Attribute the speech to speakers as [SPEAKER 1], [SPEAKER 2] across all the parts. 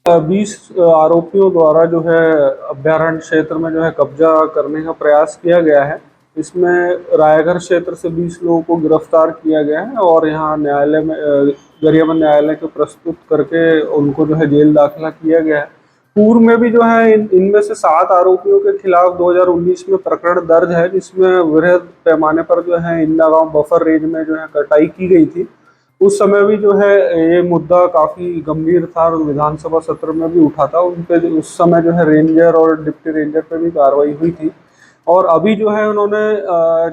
[SPEAKER 1] 20 आरोपियों द्वारा जो है अभयारण्य क्षेत्र में जो है कब्जा करने का प्रयास किया गया है। इसमें रायगढ़ क्षेत्र से 20 लोगों को गिरफ्तार किया गया है और यहाँ न्यायालय में गरियाबंद न्यायालय को प्रस्तुत करके उनको जो है जेल दाखिला किया गया है। पूर्व में भी जो है इनमें से 7 आरोपियों के खिलाफ 2019 में प्रकरण दर्ज है, जिसमें वृहद पैमाने पर जो है इंदा गांव बफर रेंज में जो है कटाई की गई थी। उस समय भी जो है ये मुद्दा काफी गंभीर था और विधानसभा सत्र में भी उठा था। उन पे उस समय जो है रेंजर और डिप्टी रेंजर पे भी कार्रवाई हुई थी। और अभी जो है उन्होंने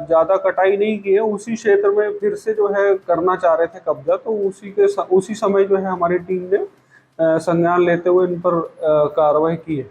[SPEAKER 1] ज्यादा कटाई नहीं की है, उसी क्षेत्र में फिर से जो है करना चाह रहे थे कब्जा, तो उसी समय जो है हमारी टीम ने संज्ञान लेते हुए इन पर कार्रवाई की है।